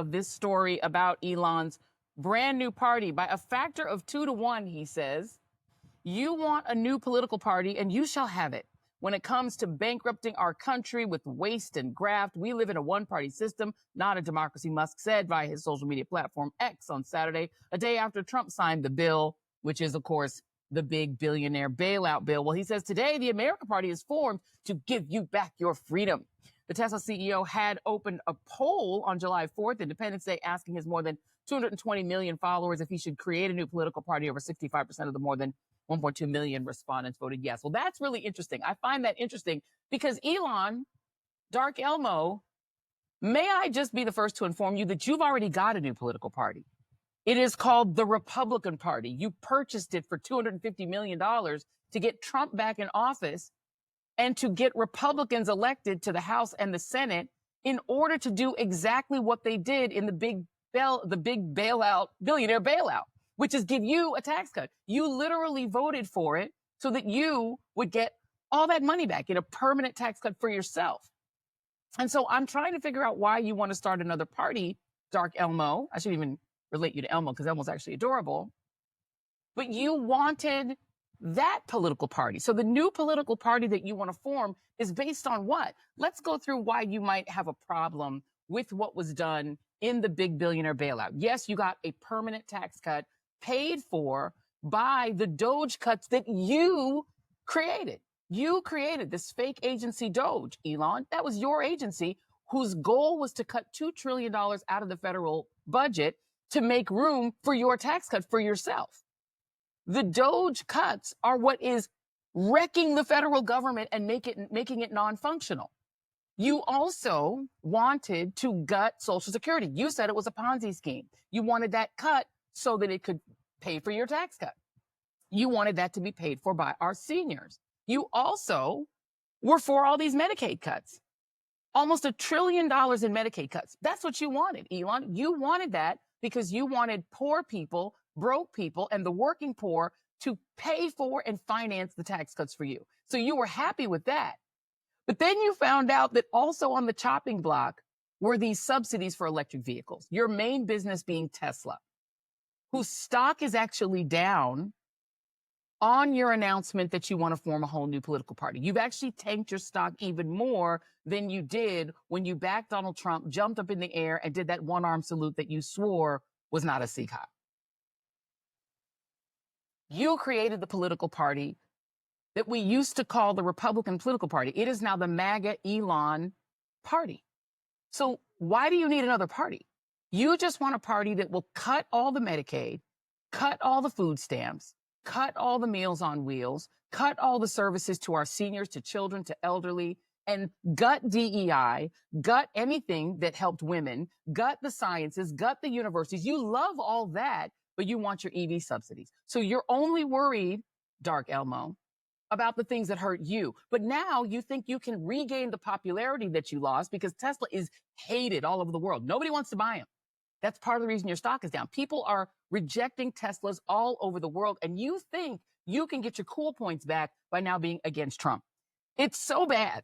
of this story about Elon's brand new party. By a factor of 2 to 1, he says, you want a new political party and you shall have it. When it comes to bankrupting our country with waste and graft, we live in a one-party system, not a democracy, Musk said via his social media platform X on Saturday, a day after Trump signed the bill, which is, of course, the big billionaire bailout bill. Well, he says today the American Party is formed to give you back your freedom. The Tesla CEO had opened a poll on July 4th, Independence Day, asking his more than 220 million followers if he should create a new political party. Over 65% of the more than 1.2 million respondents voted yes. Well, that's really interesting. I find that interesting because Elon, Dark Elmo, may I just be the first to inform you that you've already got a new political party. It is called the Republican Party. You purchased it for $250 million to get Trump back in office and to get Republicans elected to the House and the Senate in order to do exactly what they did in the big bailout, billionaire bailout, which is give you a tax cut. You literally voted for it so that you would get all that money back, get a permanent tax cut for yourself. And so I'm trying to figure out why you want to start another party, Dark Elmo. I shouldn't even relate you to Elmo because Elmo's actually adorable. But you wanted that political party. So the new political party that you want to form is based on what? Let's go through why you might have a problem with what was done in the big billionaire bailout. Yes, you got a permanent tax cut paid for by the Doge cuts that you created. You created this fake agency Doge, Elon. That was your agency whose goal was to cut $2 trillion out of the federal budget to make room for your tax cut for yourself. The Doge cuts are what is wrecking the federal government and making it non-functional. You also wanted to gut Social Security. You said it was a Ponzi scheme. You wanted that cut so that it could pay for your tax cut. You wanted that to be paid for by our seniors. You also were for all these Medicaid cuts. Almost $1 trillion in Medicaid cuts. That's what you wanted, Elon. You wanted that because you wanted poor people, broke people, and the working poor to pay for and finance the tax cuts for you. So you were happy with that. But then you found out that also on the chopping block were these subsidies for electric vehicles, your main business being Tesla, whose stock is actually down on your announcement that you want to form a whole new political party. You've actually tanked your stock even more than you did when you backed Donald Trump, jumped up in the air, and did that one-arm salute that you swore was not a Sikh. You created the political party that we used to call the Republican political party. It is now the MAGA Elon party. So why do you need another party? You just want a party that will cut all the Medicaid, cut all the food stamps, cut all the Meals on Wheels, cut all the services to our seniors, to children, to elderly, and gut DEI, gut anything that helped women, gut the sciences, gut the universities. You love all that, but you want your EV subsidies. So you're only worried, Dark Elmo, about the things that hurt you. But now you think you can regain the popularity that you lost because Tesla is hated all over the world. Nobody wants to buy them. That's part of the reason your stock is down. People are rejecting Teslas all over the world, and you think you can get your cool points back by now being against Trump. It's so bad.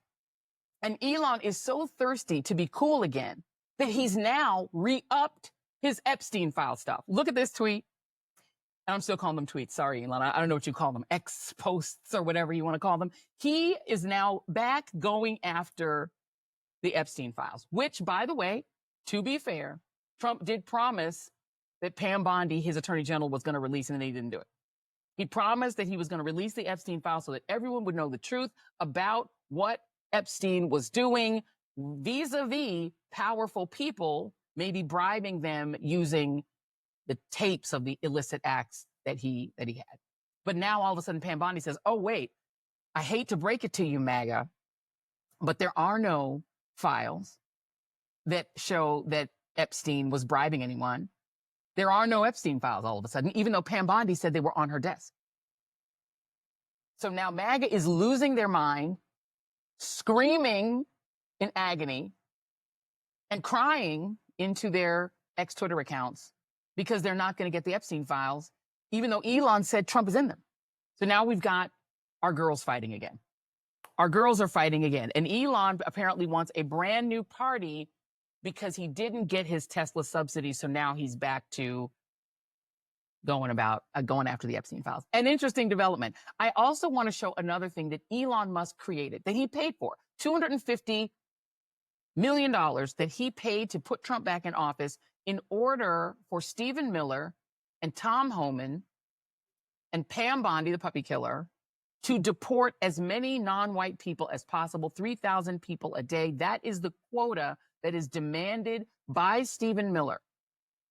And Elon is so thirsty to be cool again that he's now re-upped his Epstein file stuff. Look at this tweet. And I'm still calling them tweets. Sorry, Elon. I don't know what you call them. X posts or whatever you want to call them. He is now back going after the Epstein files, which, by the way, to be fair, Trump did promise that Pam Bondi, his attorney general, was going to release, and then he didn't do it. He promised that he was going to release the Epstein files so that everyone would know the truth about what Epstein was doing vis-a-vis powerful people, maybe bribing them using the tapes of the illicit acts that he had. But now all of a sudden Pam Bondi says, oh, wait, I hate to break it to you, MAGA, but there are no files that show that Epstein was bribing anyone. There are no Epstein files all of a sudden, even though Pam Bondi said they were on her desk. So now MAGA is losing their mind, screaming in agony and crying into their ex-Twitter accounts because they're not going to get the Epstein files, even though Elon said Trump is in them. So now we've got our girls fighting again. Our girls are fighting again. And Elon apparently wants a brand new party because he didn't get his Tesla subsidy. So now he's back to going after the Epstein files. An interesting development. I also want to show another thing that Elon Musk created that he paid for. $250 million that he paid to put Trump back in office in order for Stephen Miller and Tom Homan and Pam Bondi, the puppy killer, to deport as many non-white people as possible, 3,000 people a day. That is the quota that is demanded by Stephen Miller.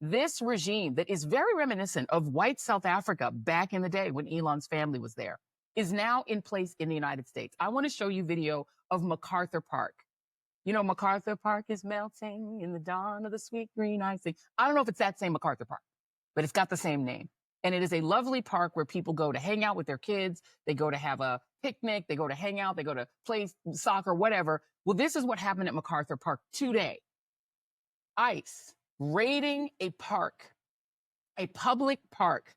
This regime that is very reminiscent of white South Africa back in the day when Elon's family was there is now in place in the United States. I want to show you video of MacArthur Park. You know, MacArthur Park is melting in the dawn of the sweet green icing. I don't know if it's that same MacArthur Park, but it's got the same name. And it is a lovely park where people go to hang out with their kids. They go to have a picnic. They go to hang out. They go to play soccer, whatever. Well, this is what happened at MacArthur Park today. ICE raiding a park, a public park,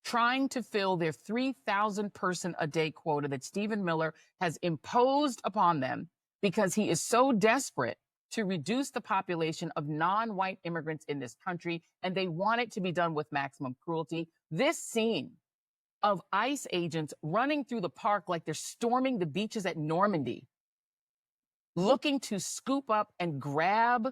trying to fill their 3,000 person a day quota that Stephen Miller has imposed upon them because he is so desperate to reduce the population of non-white immigrants in this country, and they want it to be done with maximum cruelty. This scene of ICE agents running through the park like they're storming the beaches at Normandy, looking to scoop up and grab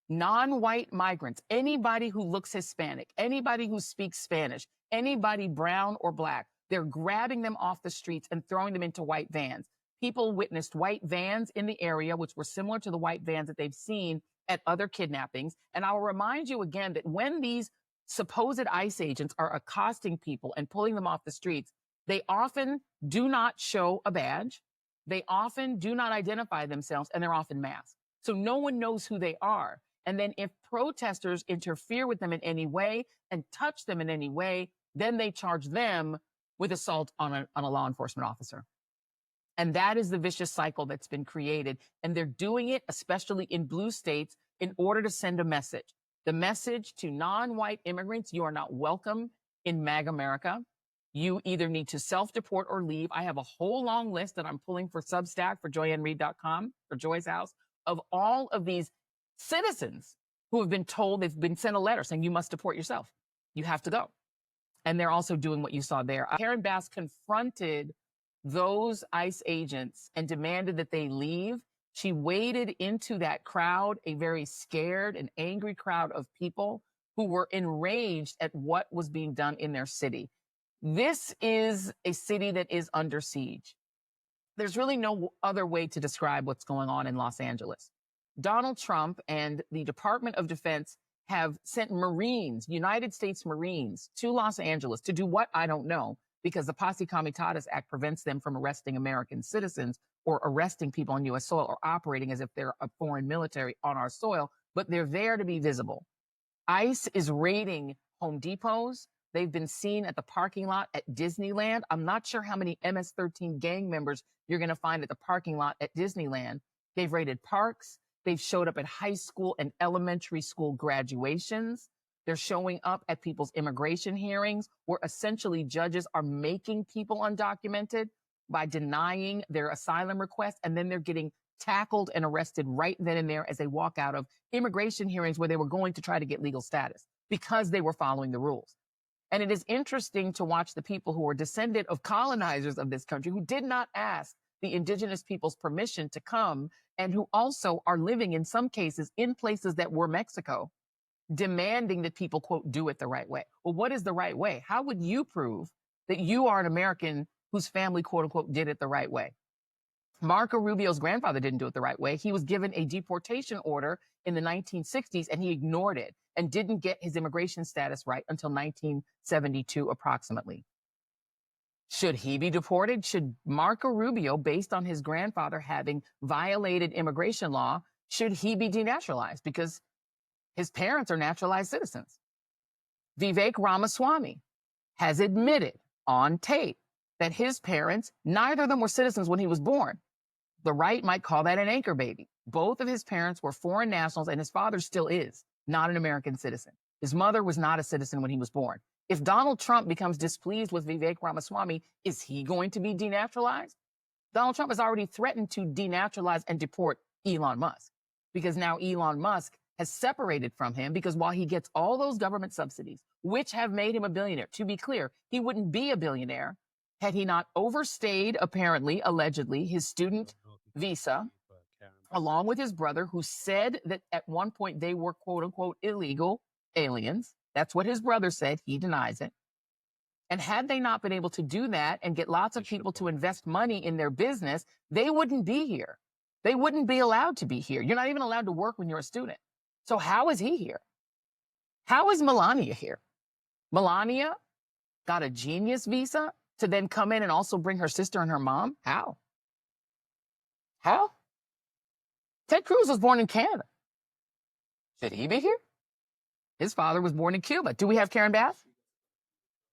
non-white migrants, anybody who looks Hispanic, anybody who speaks Spanish, anybody brown or black, they're grabbing them off the streets and throwing them into white vans. People witnessed white vans in the area, which were similar to the white vans that they've seen at other kidnappings. And I will remind you again that when these supposed ICE agents are accosting people and pulling them off the streets, they often do not show a badge. They often do not identify themselves, and they're often masked. So no one knows who they are. And then if protesters interfere with them in any way and touch them in any way, then they charge them with assault on a law enforcement officer. And that is the vicious cycle that's been created. And they're doing it, especially in blue states, in order to send a message. The message to non-white immigrants: you are not welcome in MAGA America. You either need to self-deport or leave. I have a whole long list that I'm pulling for Substack, for joyandreid.com, for Joy's House, of all of these citizens who have been told, they've been sent a letter saying you must deport yourself. You have to go. And they're also doing what you saw there. Karen Bass confronted those ICE agents and demanded that they leave. She waded into that crowd, a very scared and angry crowd of people who were enraged at what was being done in their city. This is a city that is under siege. There's really no other way to describe what's going on in Los Angeles. Donald Trump and the Department of Defense have sent Marines, United States Marines, to Los Angeles to do what? I don't know, because the Posse Comitatus Act prevents them from arresting American citizens or arresting people on U.S. soil or operating as if they're a foreign military on our soil, but they're there to be visible. ICE is raiding Home Depots. They've been seen at the parking lot at Disneyland. I'm not sure how many MS-13 gang members you're going to find at the parking lot at Disneyland. They've raided parks. They've showed up at high school and elementary school graduations. They're showing up at people's immigration hearings where essentially judges are making people undocumented by denying their asylum requests, and then they're getting tackled and arrested right then and there as they walk out of immigration hearings where they were going to try to get legal status because they were following the rules. And it is interesting to watch the people who were descendant of colonizers of this country who did not ask the indigenous people's permission to come, and who also are living in some cases in places that were Mexico, demanding that people, quote, do it the right way. Well, what is the right way? How would you prove that you are an American whose family, quote unquote, did it the right way? Marco Rubio's grandfather didn't do it the right way. He was given a deportation order in the 1960s and he ignored it and didn't get his immigration status right until 1972 approximately. Should he be deported? Should Marco Rubio, based on his grandfather having violated immigration law, should he be denaturalized because his parents are naturalized citizens? Vivek Ramaswamy has admitted on tape that his parents, neither of them were citizens when he was born. The right might call that an anchor baby. Both of his parents were foreign nationals, and his father still is not an American citizen. His mother was not a citizen when he was born. If Donald Trump becomes displeased with Vivek Ramaswamy, is he going to be denaturalized? Donald Trump has already threatened to denaturalize and deport Elon Musk. because now Elon Musk has separated from him, because while he gets all those government subsidies, which have made him a billionaire, to be clear, he wouldn't be a billionaire had he not overstayed, apparently, allegedly, his student visa, along with his brother, who said that at one point they were, quote unquote, illegal aliens. That's what his brother said. He denies it. And had they not been able to do that and get lots of people to invest money in their business, they wouldn't be here. They wouldn't be allowed to be here. You're not even allowed to work when you're a student. So how is he here? How is Melania here? Melania got a genius visa to then come in and also bring her sister and her mom? How? How? Ted Cruz was born in Canada. Should he be here? His father was born in Cuba. Do we have Karen Bass?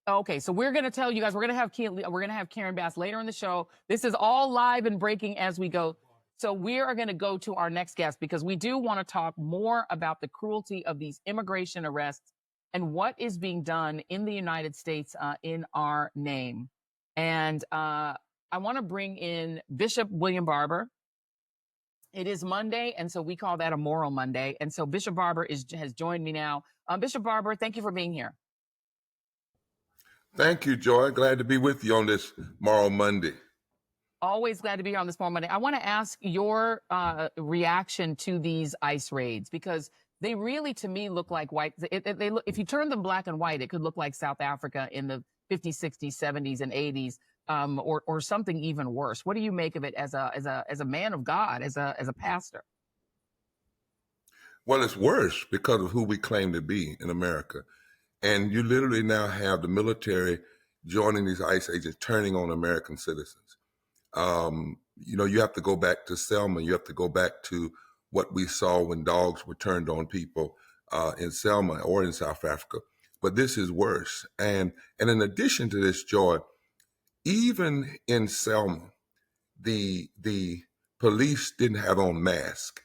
Okay, so we're going to tell you guys, we're going to have Karen Bass later in the show. This is all live and breaking as we go. So we are going to go to our next guest, because we do want to talk more about the cruelty of these immigration arrests and what is being done in the United States in our name. And I want to bring in Bishop William Barber. It is Monday, and so we call that Immoral Monday. And so Bishop Barber has joined me now. Bishop Barber, thank you for being here. Thank you, Joy. Glad to be with you on this Immoral Monday. Always glad to be here on this Immoral Monday. I want to ask your reaction to these ICE raids, because they really, to me, look like white. They look, if you turn them black and white, it could look like South Africa in the 50s, 60s, 70s, and 80s, or something even worse. What do you make of it as a man of God, as a pastor? Well, it's worse because of who we claim to be in America. And you literally now have the military joining these ICE agents, turning on American citizens. You have to go back to Selma. You have to go back to what we saw when dogs were turned on people in Selma or in South Africa. But this is worse. And in addition to this, Joy, even in Selma, the police didn't have on masks.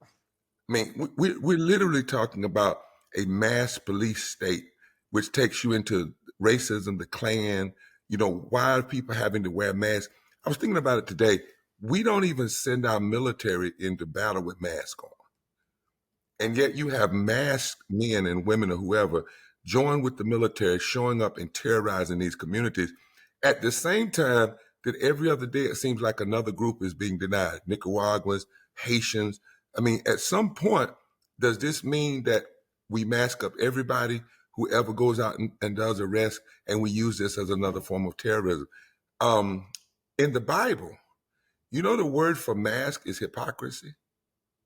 I mean, we're literally talking about a mass police state, which takes you into racism, the Klan. Why are people having to wear masks? I was thinking about it today. We don't even send our military into battle with masks on. And yet you have masked men and women or whoever join with the military, showing up and terrorizing these communities. At the same time that every other day it seems like another group is being denied. Nicaraguans, Haitians. I mean, at some point, does this mean that we mask up everybody, whoever goes out and does arrest, and we use this as another form of terrorism? In the Bible, the word for mask is hypocrisy.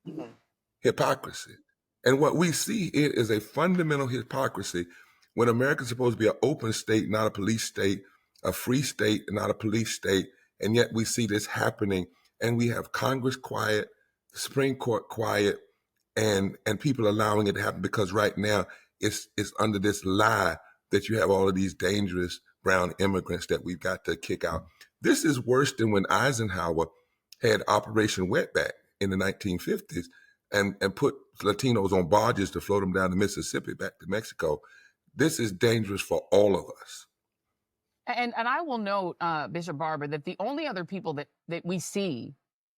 Mm-hmm. Hypocrisy. And what we see is a fundamental hypocrisy when America's supposed to be an open state, not a police state, a free state, not a police state. And yet we see this happening, and we have Congress quiet, the Supreme Court quiet, and people allowing it to happen because right now it's under this lie that you have all of these dangerous brown immigrants that we've got to kick out. This is worse than when Eisenhower had Operation Wetback in the 1950s and put Latinos on barges to float them down the Mississippi back to Mexico. This is dangerous for all of us. And I will note, Bishop Barber, that the only other people that we see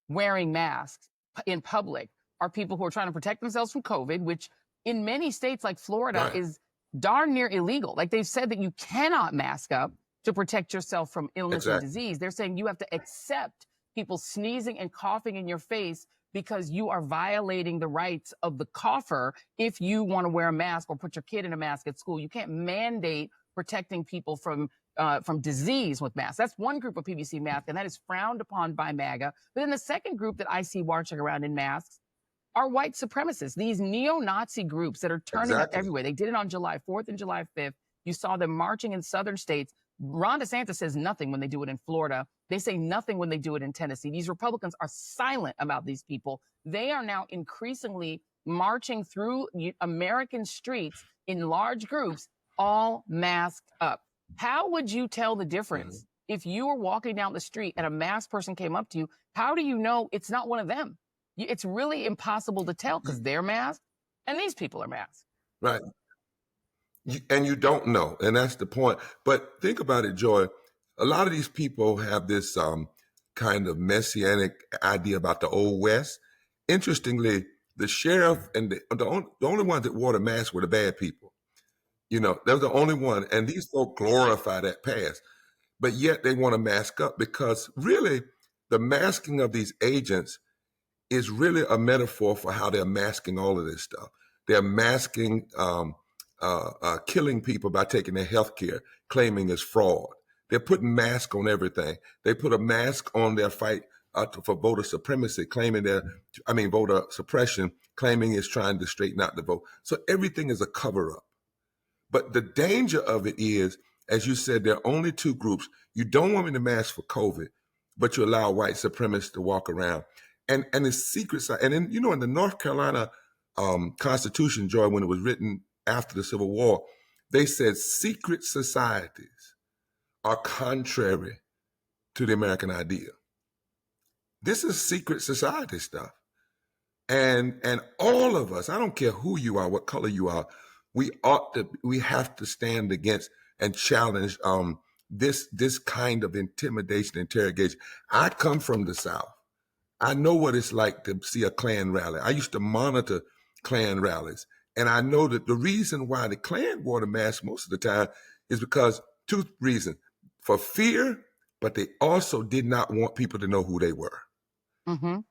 wearing masks in public are people who are trying to protect themselves from COVID, which in many states like Florida is darn near illegal. Like, they've said that you cannot mask up to protect yourself from illness and disease. They're saying you have to accept people sneezing and coughing in your face because you are violating the rights of the cougher if you want to wear a mask or put your kid in a mask at school. You can't mandate protecting people from disease with masks. That's one group of PVC masks, and that is frowned upon by MAGA. But then the second group that I see marching around in masks are white supremacists, these neo-Nazi groups that are turning up everywhere. They did it on July 4th and July 5th. You saw them marching in southern states. Ron DeSantis says nothing when they do it in Florida. They say nothing when they do it in Tennessee. These Republicans are silent about these people. They are now increasingly marching through American streets in large groups, all masked up. How would you tell the difference if you were walking down the street and a masked person came up to you? How do you know it's not one of them? It's really impossible to tell because they're masked and these people are masked. Right. And you don't know. And that's the point. But think about it, Joy. A lot of these people have this kind of messianic idea about the Old West. Interestingly, The sheriff and the only ones that wore the mask were the bad people. They're the only one. And these folk glorify that past. But yet they want to mask up, because really the masking of these agents is really a metaphor for how they're masking all of this stuff. They're masking killing people by taking their health care, claiming it's fraud. They're putting masks on everything. They put a mask on their fight for voter supremacy, voter suppression, claiming it's trying to straighten out the vote. So everything is a cover-up. But the danger of it is, as you said, there are only two groups. You don't want me to mask for COVID, but you allow white supremacists to walk around. And the secret side, and in the North Carolina Constitution, Joy, when it was written after the Civil War, they said secret societies are contrary to the American idea. This is secret society stuff. And all of us, I don't care who you are, what color you are, we have to stand against and challenge this kind of intimidation, interrogation. I come from the South. I know what it's like to see a Klan rally. I used to monitor Klan rallies. And I know that the reason why the Klan wore the mask most of the time is because two reasons: for fear, but they also did not want people to know who they were.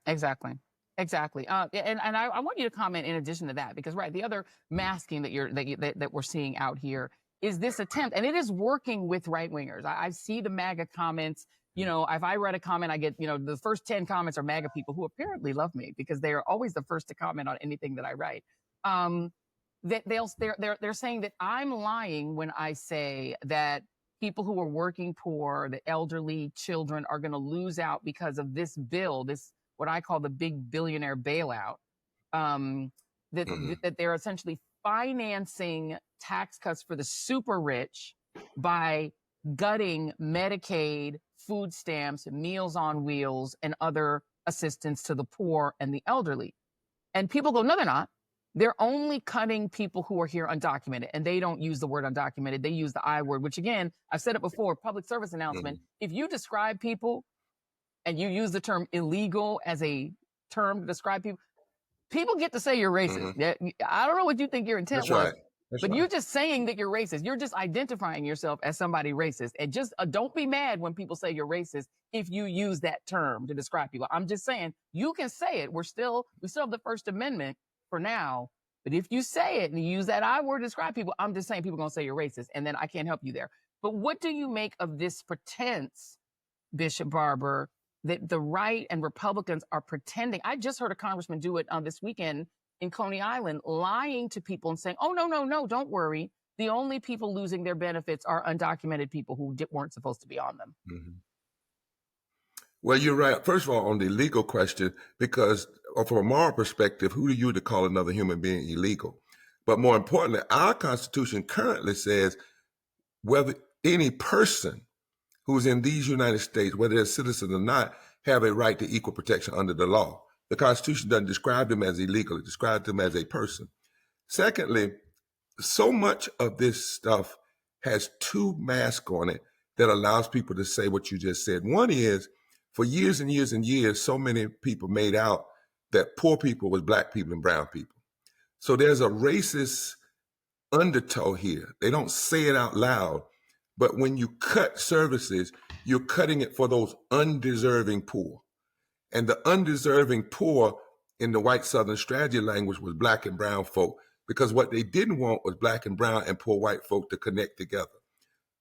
Exactly. And I want you to comment in addition to that, because the other masking that we're seeing out here is this attempt, and it is working with right wingers. I see the MAGA comments. If I read a comment, I get, the first 10 comments are MAGA people who apparently love me, because they are always the first to comment on anything that I write. They're saying that I'm lying when I say that people who are working poor, the elderly, children, are going to lose out because of this bill, this what I call the big billionaire bailout, that they're essentially financing tax cuts for the super rich by gutting Medicaid, food stamps, Meals on Wheels, and other assistance to the poor and the elderly. And people go, no, they're not. They're only cutting people who are here undocumented. And they don't use the word undocumented. They use the I word, which, again, I've said it before, public service announcement. If you describe people and you use the term illegal as a term to describe people, people get to say you're racist. I don't know what you think your intent was. But you're just saying that you're racist. You're just identifying yourself as somebody racist. And just don't be mad when people say you're racist if you use that term to describe people. I'm just saying you can say it. We still have the First Amendment for now. But if you say it and you use that I word to describe people, I'm just saying people are going to say you're racist. And then I can't help you there. But what do you make of this pretense, Bishop Barber, that the right and Republicans are pretending? I just heard a congressman do it this weekend in Coney Island, lying to people and saying, oh, no, don't worry. The only people losing their benefits are undocumented people who weren't supposed to be on them. Well, you're right. First of all, on the legal question, because from a moral perspective, who are you to call another human being illegal? But more importantly, our Constitution currently says whether any person who's in these United States, whether they're citizens or not, have a right to equal protection under the law. The Constitution doesn't describe them as illegal. It describes them as a person. Secondly, so much of this stuff has two masks on it that allows people to say what you just said. One is, for years and years and years, so many people made out that poor people was black people and brown people. So there's a racist undertow here. They don't say it out loud, but when you cut services, you're cutting it for those undeserving poor. And the undeserving poor in the white Southern strategy language was black and brown folk, because what they didn't want was black and brown and poor white folk to connect together.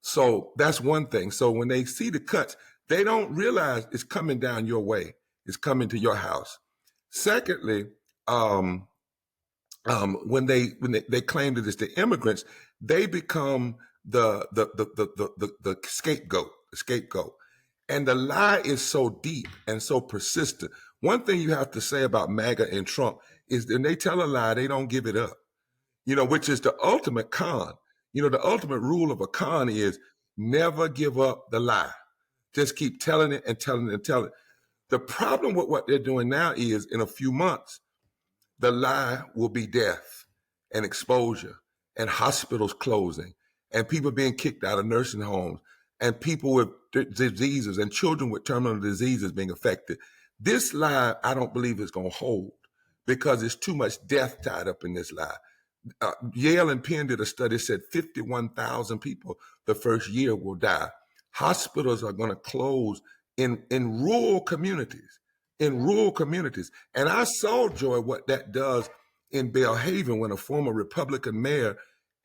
So that's one thing. So when they see the cuts, they don't realize it's coming down your way. It's coming to your house. Secondly, when they claim that it's the immigrants, they become the scapegoat. And the lie is so deep and so persistent. One thing you have to say about MAGA and Trump is when they tell a lie, they don't give it up, which is the ultimate con. The ultimate rule of a con is never give up the lie. Just keep telling it and telling it and telling it. The problem with what they're doing now is, in a few months, the lie will be death and exposure and hospitals closing and people being kicked out of nursing homes and people with diseases and children with terminal diseases being affected. This lie, I don't believe is going to hold, because there's too much death tied up in this lie. Yale and Penn did a study, said 51,000 people the first year will die. Hospitals are going to close in rural communities, And I saw, Joy, what that does in Belhaven when a former Republican mayor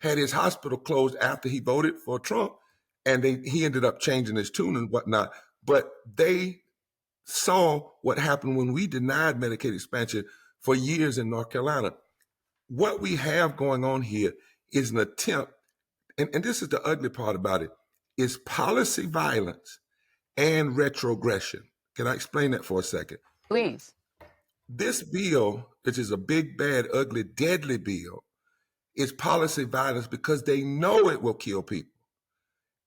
had his hospital closed after he voted for Trump, and he ended up changing his tune and whatnot. But they saw what happened when we denied Medicaid expansion for years in North Carolina. What we have going on here is an attempt, and this is the ugly part about it, is policy violence and retrogression. Can I explain that for a second? Please. This bill, which is a big, bad, ugly, deadly bill, is policy violence because they know it will kill people.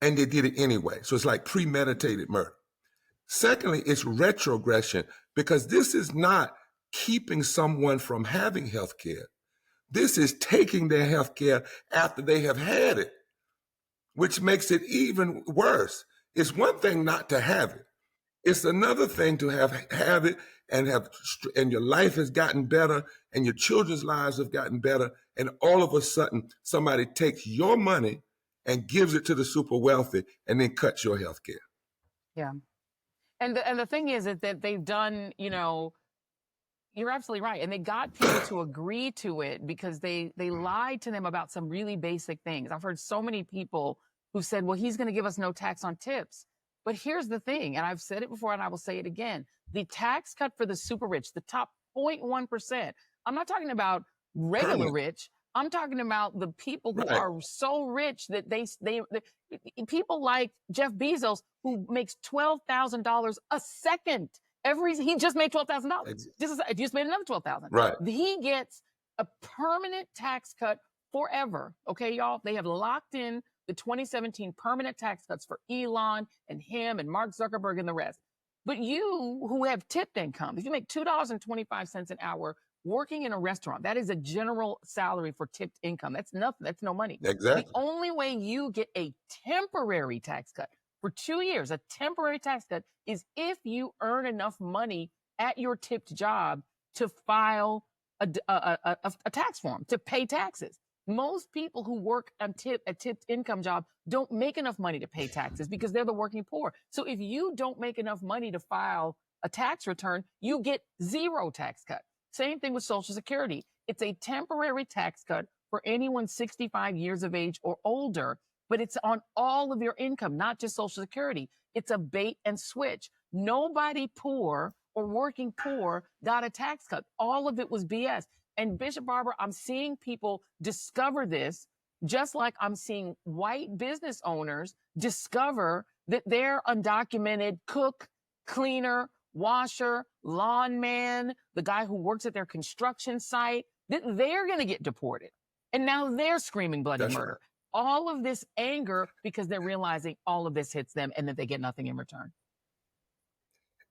And they did it anyway. So it's like premeditated murder. Secondly, it's retrogression because this is not keeping someone from having health care. This is taking their health care after they have had it, which makes it even worse. It's one thing not to have it. It's another thing to have it and your life has gotten better and your children's lives have gotten better. And all of a sudden, somebody takes your money and gives it to the super wealthy and then cuts your health care. Yeah. And the thing is that they've done, you're absolutely right. And they got people to agree to it because they lied to them about some really basic things. I've heard so many people who said, well, he's going to give us no tax on tips. But here's the thing, and I've said it before and I will say it again. The tax cut for the super rich, the top 0.1%, I'm not talking about regular rich. I'm talking about the people who are so rich that they people like Jeff Bezos, who makes $12,000 a second. He just made $12,000. Just made another $12,000. Right. He gets a permanent tax cut forever. Okay, y'all. They have locked in the 2017 permanent tax cuts for Elon and him and Mark Zuckerberg and the rest. But you who have tipped income, if you make $2.25 an hour working in a restaurant, that is a general salary for tipped income. That's nothing. That's no money. Exactly. The only way you get a temporary tax cut for 2 years, a temporary tax cut, is if you earn enough money at your tipped job to file a tax form, to pay taxes. Most people who work on a tipped income job don't make enough money to pay taxes because they're the working poor. So if you don't make enough money to file a tax return, you get zero tax cut. Same thing with Social Security. It's a temporary tax cut for anyone 65 years of age or older, but it's on all of your income, not just Social Security. It's a bait and switch. Nobody poor or working poor got a tax cut. All of it was BS. And Bishop Barber, I'm seeing people discover this, just like I'm seeing white business owners discover that their undocumented cook, cleaner, washer, lawn man, the guy who works at their construction site, that they're going to get deported. And now they're screaming bloody murder. Right. All of this anger because they're realizing all of this hits them and that they get nothing in return.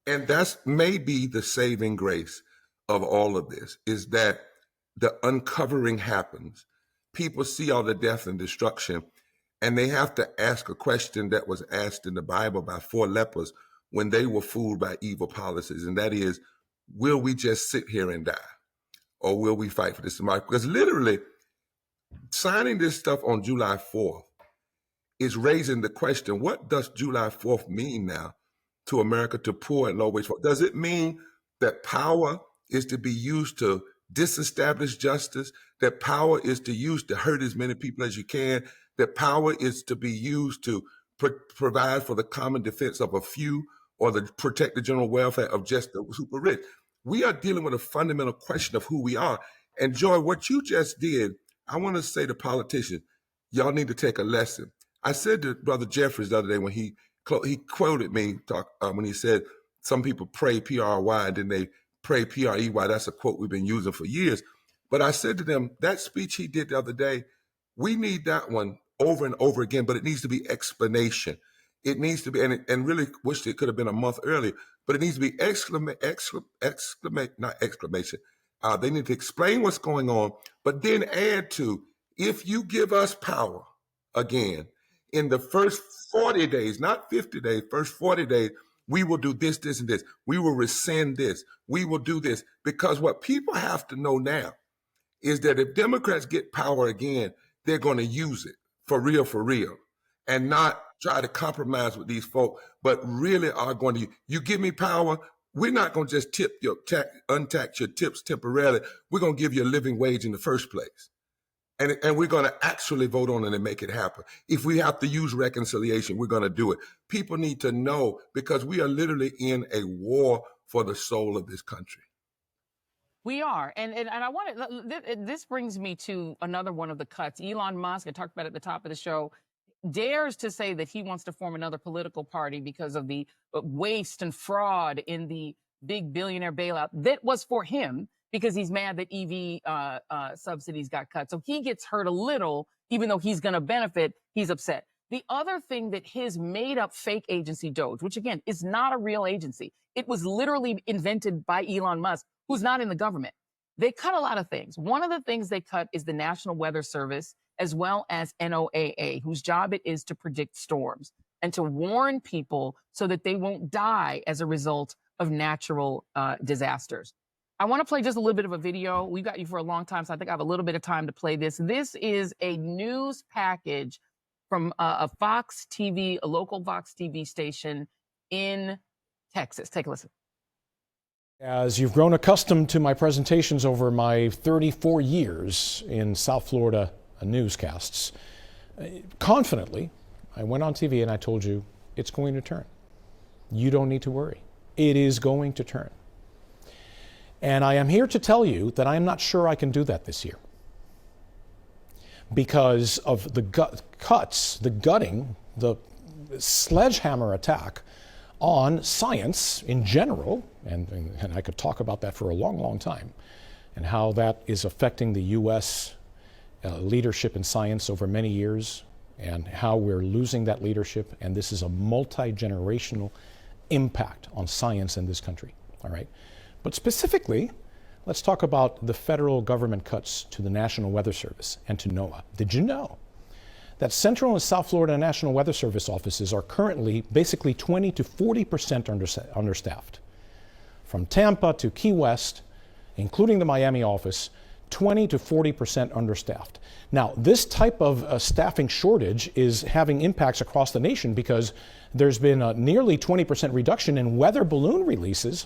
And that's maybe the saving grace of all of this, is that the uncovering happens. People see all the death and destruction, and they have to ask a question that was asked in the Bible by 4 lepers when they were fooled by evil policies, and that is, will we just sit here and die? Or will we fight for this tomorrow? Because literally, signing this stuff on July 4th is raising the question, what does July 4th mean now to America, to poor and low-wage folks? Does it mean that power is to be used to disestablish justice, that power is to use to hurt as many people as you can, that power is to be used to provide for the common defense of a few or to protect the general welfare of just the super rich? We are dealing with a fundamental question of who we are. And Joy, what you just did, I want to say to politicians, y'all need to take a lesson. I said to Brother Jeffries the other day when he quoted me when he said, some people pray P-R-Y and then they pray P-R-E-Y. That's a quote we've been using for years. But I said to them, that speech he did the other day, we need that one over and over again, but it needs to be explanation. It needs to be, and really wish it could have been a month earlier, but it needs to be not exclamation. They need to explain what's going on, but then add to, if you give us power again, in the first 40 days, not 50 days, first 40 days, We will do this, this, and this. We will rescind this. We will do this. Because what people have to know now is that if Democrats get power again, they're going to use it for real, and not try to compromise with these folk, but really are going to, you give me power, we're not going to just untax your tips temporarily. We're going to give you a living wage in the first place. And we're going to actually vote on it and make it happen. If we have to use reconciliation, we're going to do it. People need to know, because we are literally in a war for the soul of this country. We are. And I want to, this brings me to another one of the cuts. Elon Musk, I talked about at the top of the show, dares to say that he wants to form another political party because of the waste and fraud in the big billionaire bailout that was for him, because he's mad that EV subsidies got cut. So he gets hurt a little, even though he's going to benefit, he's upset. The other thing that his made up fake agency Doge, which again is not a real agency, it was literally invented by Elon Musk, who's not in the government. They cut a lot of things. One of the things they cut is the National Weather Service, as well as NOAA, whose job it is to predict storms and to warn people so that they won't die as a result of natural disasters. I want to play just a little bit of a video. We've got you for a long time, so I think I have a little bit of time to play this. This is a news package from a Fox TV, a local Fox TV station in Texas. Take a listen. As you've grown accustomed to my presentations over my 34 years in South Florida newscasts, confidently, I went on TV and I told you it's going to turn. You don't need to worry. It is going to turn. And I am here to tell you that I am not sure I can do that this year, because of the cuts, the gutting, the sledgehammer attack on science in general, and I could talk about that for a long, long time, and how that is affecting the U.S. Leadership in science over many years, and how we're losing that leadership, and this is a multi-generational impact on science in this country, all right? But specifically, let's talk about the federal government cuts to the National Weather Service and to NOAA. Did you know that Central and South Florida National Weather Service offices are currently basically 20 to 40% understaffed? From Tampa to Key West, including the Miami office, 20 to 40% understaffed. Now, this type of staffing shortage is having impacts across the nation, because there's been a nearly 20% reduction in weather balloon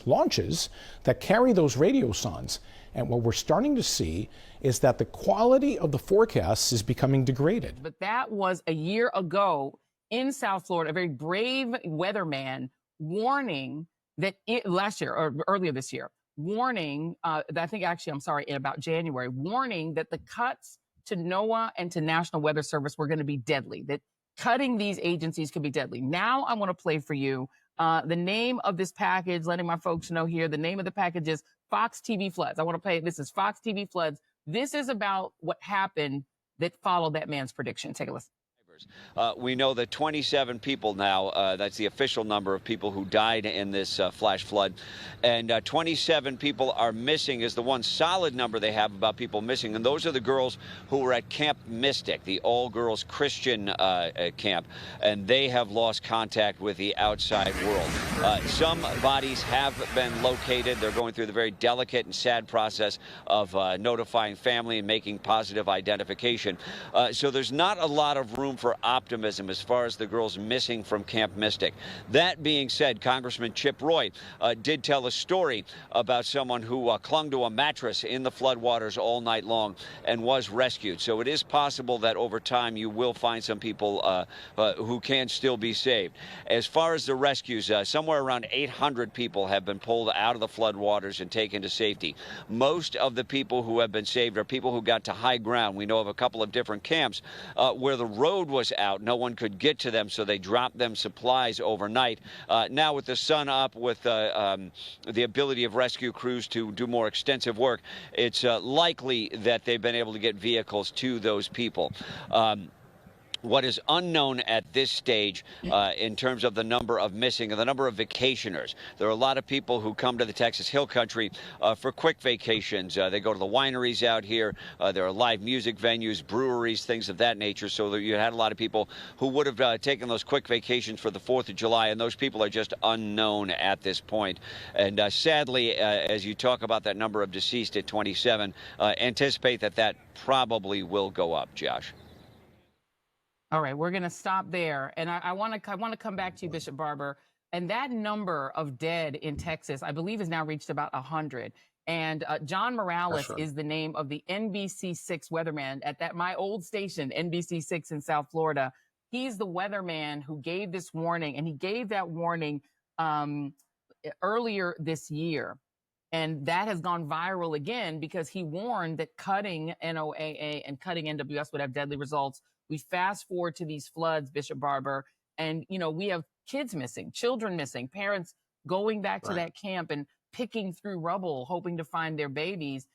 launches that carry those radiosondes. And what we're starting to see is that the quality of the forecasts is becoming degraded. But that was a year ago in South Florida, a very brave weatherman warning that last year or earlier this year, warning, I think actually, I'm sorry, in about January, warning that the cuts to NOAA and to National Weather Service were going to be deadly, that cutting these agencies could be deadly. Now I want to play for you the name of this package, letting my folks know here. The name of the package is Fox TV Floods. I want to play, this is Fox TV Floods. This is about what happened that followed that man's prediction. Take a listen. We know that 27 people now, that's the official number of people who died in this flash flood, and 27 people are missing is the one solid number they have about people missing, and those are the girls who were at Camp Mystic, the all-girls Christian camp, and they have lost contact with the outside world. Some bodies have been located. They're going through the very delicate and sad process of notifying family and making positive identification. So there's not a lot of room for optimism as far as the girls missing from Camp Mystic. That being said, Congressman Chip Roy did tell a story about someone who clung to a mattress in the floodwaters all night long and was rescued. So it is possible that over time you will find some people who can still be saved. As far as the rescues, somewhere around 800 people have been pulled out of the floodwaters and taken to safety. Most of the people who have been saved are people who got to high ground. We know of a couple of different camps where the road was out. No one could get to them, so they dropped them supplies overnight. Now with the sun up, with the ability of rescue crews to do more extensive work, it's likely that they've been able to get vehicles to those people. what is unknown at this stage in terms of the number of missing and the number of vacationers. There are a lot of people who come to the Texas Hill Country for quick vacations. They go to the wineries out here. There are live music venues, breweries, things of that nature. So that you had a lot of people who would have taken those quick vacations for the 4th of July, and those people are just unknown at this point. And sadly, as you talk about that number of deceased at 27, anticipate that probably will go up, Josh. All right, we're going to stop there. And I want to come back to you, Bishop Barber. And that number of dead in Texas, I believe, has now reached about 100. And John Morales is the name of the NBC6 weatherman at my old station, NBC6 in South Florida. He's the weatherman who gave this warning, and he gave that warning earlier this year. And that has gone viral again because he warned that cutting NOAA and cutting NWS would have deadly results. We fast forward to these floods, Bishop Barber, and, you know, we have kids missing, children missing, parents going back to that camp and picking through rubble, hoping to find their babies.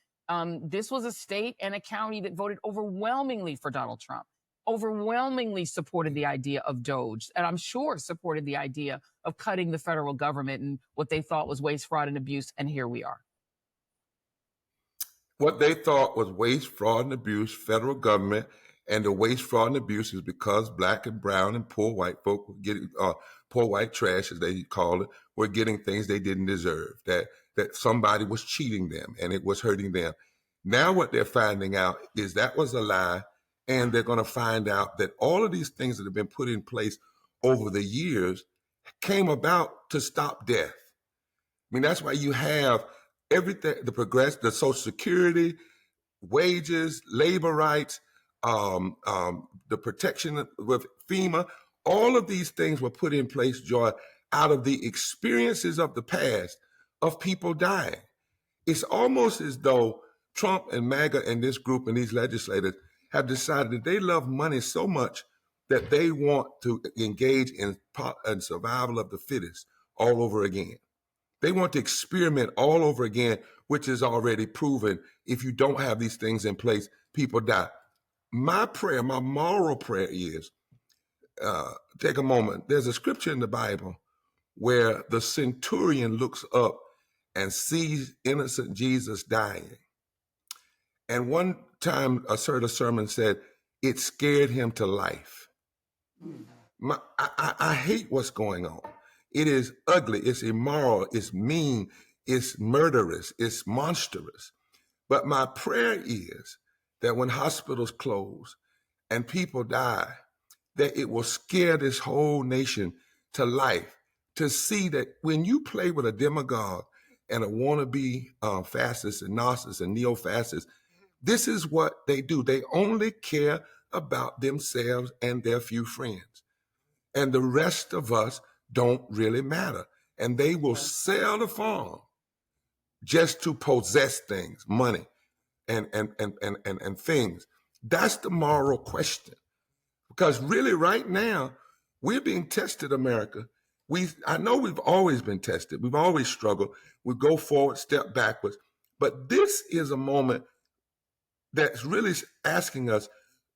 This was a state and a county that voted overwhelmingly for Donald Trump, overwhelmingly supported the idea of DOGE, and I'm sure supported the idea of cutting the federal government and what they thought was waste, fraud, and abuse. And here we are. What they thought was waste, fraud, and abuse, federal government. And the waste, fraud, and abuse is because black and brown and poor white folk were getting, poor white trash, as they call it, were getting things they didn't deserve, that somebody was cheating them and it was hurting them. Now what they're finding out is that was a lie, and they're going to find out that all of these things that have been put in place over the years came about to stop death. I mean, that's why you have everything, the Social Security, wages, labor rights, the protection with FEMA, all of these things were put in place, Joy, out of the experiences of the past of people dying. It's almost as though Trump and MAGA and this group and these legislators have decided that they love money so much that they want to engage in survival of the fittest all over again. They want to experiment all over again, which is already proven. If you don't have these things in place, people die. My prayer, my moral prayer is, take a moment. There's a scripture in the Bible where the centurion looks up and sees innocent Jesus dying. And one time I heard a sermon said, it scared him to life. I hate what's going on. It is ugly, it's immoral, it's mean, it's murderous, it's monstrous. But my prayer is that when hospitals close and people die, that it will scare this whole nation to life, to see that when you play with a demagogue and a wannabe fascist and narcissist and neo-fascist, this is what they do. They only care about themselves and their few friends. And the rest of us don't really matter. And they will sell the farm just to possess things, money and things. That's the moral question. Because really right now, we're being tested, America. I know we've always been tested. We've always struggled. We go forward, step backwards. But this is a moment that's really asking us,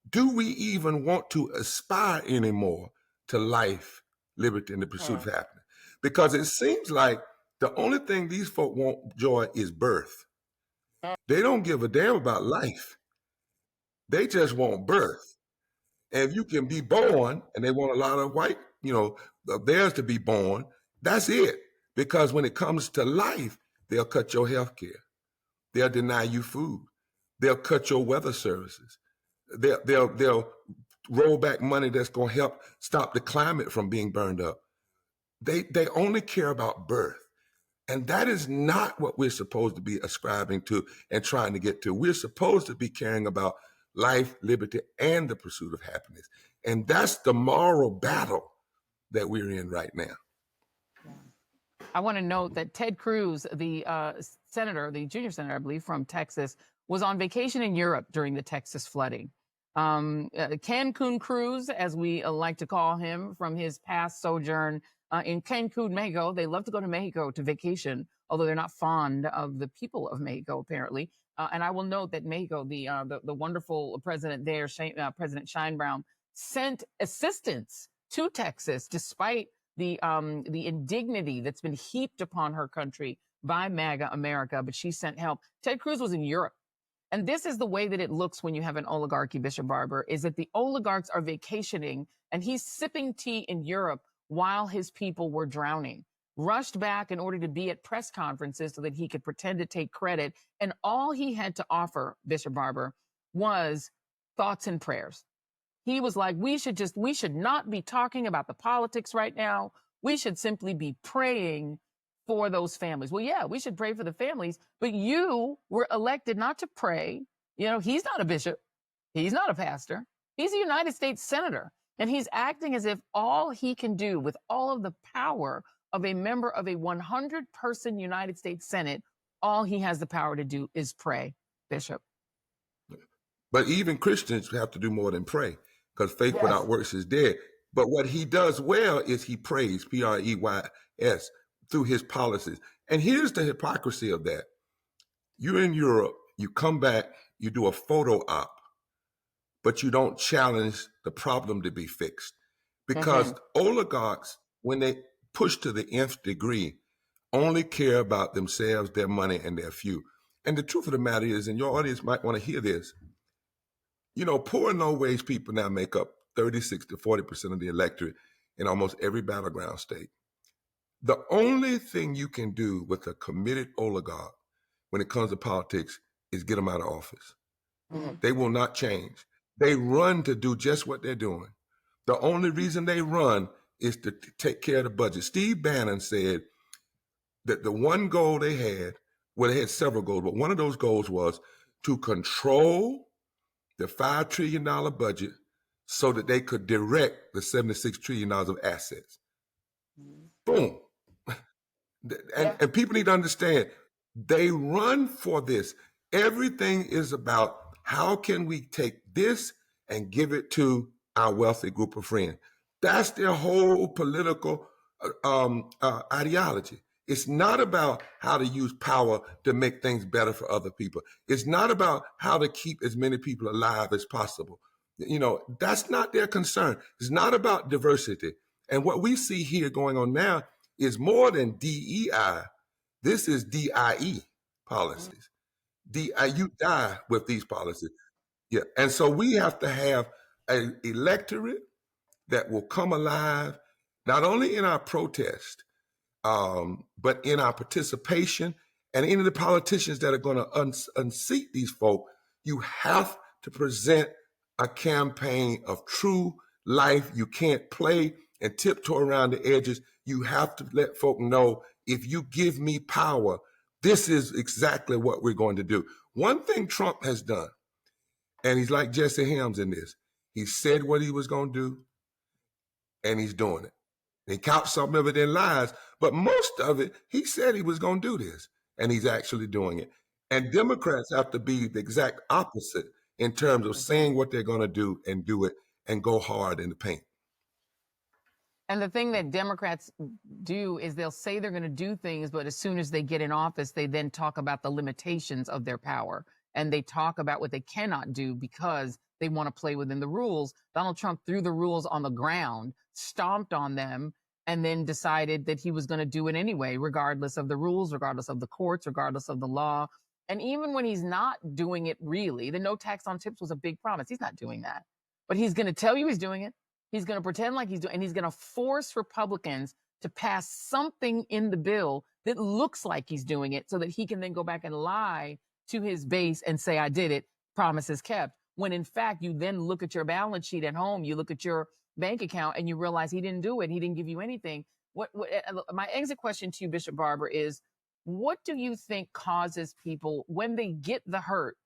do we even want to aspire anymore to life, liberty, and the pursuit of happiness? Because it seems like the only thing these folk want, Joy, is birth. They don't give a damn about life. They just want birth. And if you can be born, and they want a lot of white, of theirs to be born, that's it. Because when it comes to life, they'll cut your health care. They'll deny you food. They'll cut your weather services. They'll roll back money that's going to help stop the climate from being burned up. They only care about birth. And that is not what we're supposed to be ascribing to and trying to get to. We're supposed to be caring about life, liberty, and the pursuit of happiness. And that's the moral battle that we're in right now. I want to note that Ted Cruz, the senator, the junior senator, I believe, from Texas, was on vacation in Europe during the Texas flooding. Cancun Cruz, as we like to call him, from his past sojourn in Cancun, Mexico. They love to go to Mexico to vacation, although they're not fond of the people of Mexico, apparently. And I will note that Mexico, the wonderful president there, President Sheinbaum, sent assistance to Texas despite the indignity that's been heaped upon her country by MAGA America, but she sent help. Ted Cruz was in Europe. And this is the way that it looks when you have an oligarchy, Bishop Barber, is that the oligarchs are vacationing and he's sipping tea in Europe while his people were drowning, rushed back in order to be at press conferences so that he could pretend to take credit. And all he had to offer, Bishop Barber, was thoughts and prayers. He was like, we should not be talking about the politics right now. We should simply be praying for those families. Well, yeah, we should pray for the families, but you were elected not to pray. You know, he's not a bishop. He's not a pastor. He's a United States senator. And he's acting as if all he can do with all of the power of a member of a 100-person United States Senate, all he has the power to do is pray, Bishop. But even Christians have to do more than pray, because faith without works is dead. But what he does well is he prays, P-R-E-Y-S, through his policies. And here's the hypocrisy of that. You're in Europe, you come back, you do a photo op, but you don't challenge the problem to be fixed. Because oligarchs, when they push to the nth degree, only care about themselves, their money, and their few. And the truth of the matter is, and your audience might want to hear this, you know, poor and low-wage people now make up 36 to 40% of the electorate in almost every battleground state. The only thing you can do with a committed oligarch when it comes to politics is get them out of office. They will not change. They run to do just what they're doing. The only reason they run is to take care of the budget. Steve Bannon said that the one goal they had, well, they had several goals, but one of those goals was to control the $5 trillion budget so that they could direct the $76 trillion of assets. Boom. And people need to understand, they run for this. Everything is about how can we take this and give it to our wealthy group of friends. That's their whole political ideology. It's not about how to use power to make things better for other people. It's not about how to keep as many people alive as possible. You know, that's not their concern. It's not about diversity. And what we see here going on now is more than DEI. This is DIE policies. You die with these policies. Yeah. And so we have to have an electorate that will come alive, not only in our protest, but in our participation and any of the politicians that are going to unseat these folk. You have to present a campaign of true life. You can't play and tiptoe around the edges. You have to let folk know, if you give me power, this is exactly what we're going to do. One thing Trump has done, and he's like Jesse Helms in this, he said what he was going to do, and he's doing it. He couched some of it in lies, but most of it, he said he was going to do this, and he's actually doing it. And Democrats have to be the exact opposite in terms of saying what they're going to do and go hard in the paint. And the thing that Democrats do is they'll say they're going to do things, but as soon as they get in office, they then talk about the limitations of their power. And they talk about what they cannot do because they want to play within the rules. Donald Trump threw the rules on the ground, stomped on them, and then decided that he was going to do it anyway, regardless of the rules, regardless of the courts, regardless of the law. And even when he's not doing it really, the no tax on tips was a big promise. He's not doing that. But he's going to tell you he's doing it. He's going to pretend like he's doing it, and he's going to force Republicans to pass something in the bill that looks like he's doing it so that he can then go back and lie to his base and say, I did it, promises kept. When in fact, you then look at your balance sheet at home, you look at your bank account and you realize he didn't do it. He didn't give you anything. My exit question to you, Bishop Barber, is what do you think causes people when they get the hurt?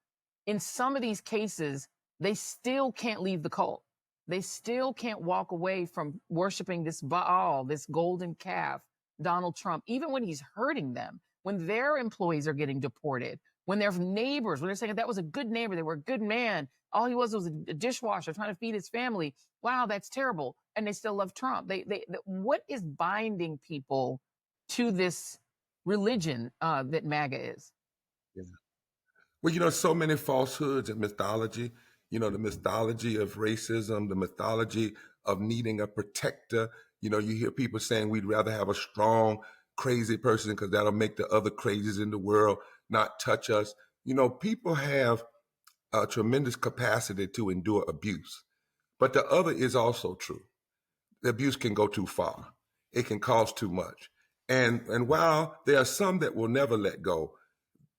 In some of these cases, they still can't leave the cult. They still can't walk away from worshiping this Baal, this golden calf, Donald Trump, even when he's hurting them, when their employees are getting deported, when their neighbors, when they're saying that was a good neighbor, they were a good man, all he was a dishwasher trying to feed his family. Wow, that's terrible. And they still love Trump. What is binding people to this religion that MAGA is? Yeah. Well, you know, so many falsehoods and mythology. the mythology of racism, the mythology of needing a protector. You hear people saying we'd rather have a strong, crazy person because that'll make the other crazies in the world not touch us. People have a tremendous capacity to endure abuse. But the other is also true. The abuse can go too far. It can cost too much. And while there are some that will never let go,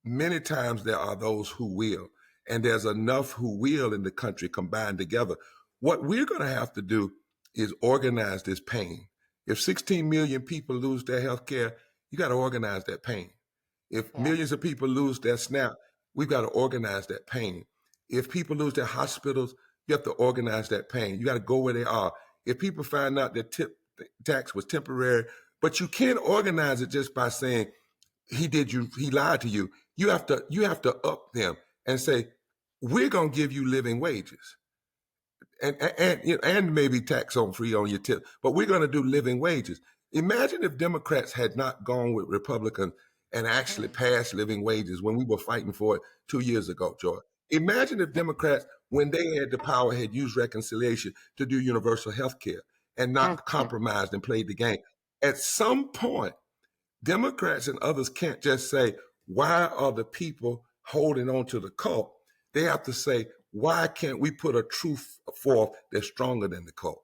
many times there are those who will. And there's enough who will in the country combined together. What we're going to have to do is organize this pain. If 16 million people lose their health care, you got to organize that pain. If millions of people lose their SNAP, we've got to organize that pain. If people lose their hospitals, you have to organize that pain. You got to go where they are. If people find out that tax was temporary, but you can't organize it just by saying he lied to you. You have to up them and say, we're going to give you living wages. And maybe tax on free on your tip, but we're going to do living wages. Imagine if Democrats had not gone with Republicans and actually passed living wages when we were fighting for it 2 years ago, George. Imagine if Democrats, when they had the power, had used reconciliation to do universal health care and not compromised and played the game. At some point, Democrats and others can't just say, why are the people holding on to the cult? They have to say, why can't we put a truth forth that's stronger than the cult?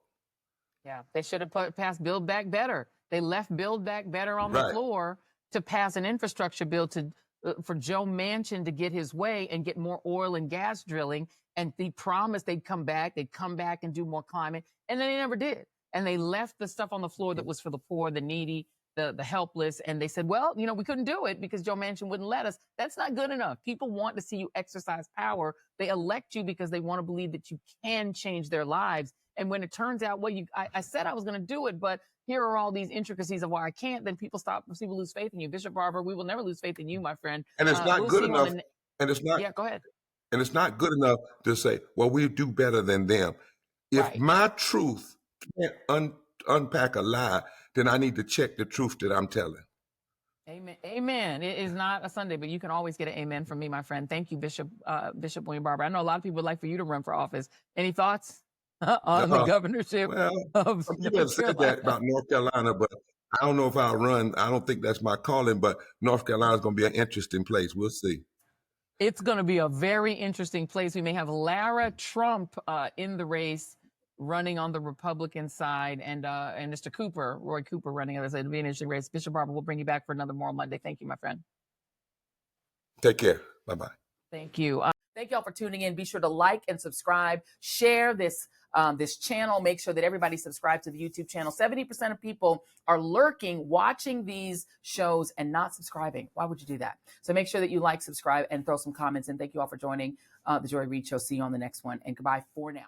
Yeah, they should have passed Build Back Better. They left Build Back Better on the floor to pass an infrastructure bill for Joe Manchin to get his way and get more oil and gas drilling. And they promised they'd come back and do more climate. And then they never did. And they left the stuff on the floor that was for the poor, the needy, the helpless. And they said, well, we couldn't do it because Joe Manchin wouldn't let us. That's not good enough. People want to see you exercise power. They elect you because they want to believe that you can change their lives. And when it turns out, well, I said I was going to do it, but here are all these intricacies of why I can't, then people lose faith in you. Bishop Barber, we will never lose faith in you, my friend. And it's not good enough. And it's not. Yeah, go ahead. And it's not good enough to say, well, we do better than them. If my truth can't unpack a lie, then I need to check the truth that I'm telling. Amen. Amen. It is not a Sunday, but you can always get an amen from me, my friend. Thank you, Bishop William Barber. I know a lot of people would like for you to run for office. Any thoughts on the governorship of some people have said that about North Carolina, but I don't know if I'll run. I don't think that's my calling, but North Carolina is going to be an interesting place. We'll see. It's going to be a very interesting place. We may have Lara Trump in the race, running on the Republican side, and Mr. Cooper, Roy Cooper, running on the side. It'll be an interesting race. Bishop Barber, we'll bring you back for another Moral Monday. Thank you, my friend. Take care. Bye-bye. Thank you. Thank y'all for tuning in. Be sure to like and subscribe. Share this channel. Make sure that everybody subscribes to the YouTube channel. 70% of people are lurking, watching these shows and not subscribing. Why would you do that? So make sure that you like, subscribe, and throw some comments in. Thank you all for joining the Joy Reid Show. See you on the next one, and goodbye for now.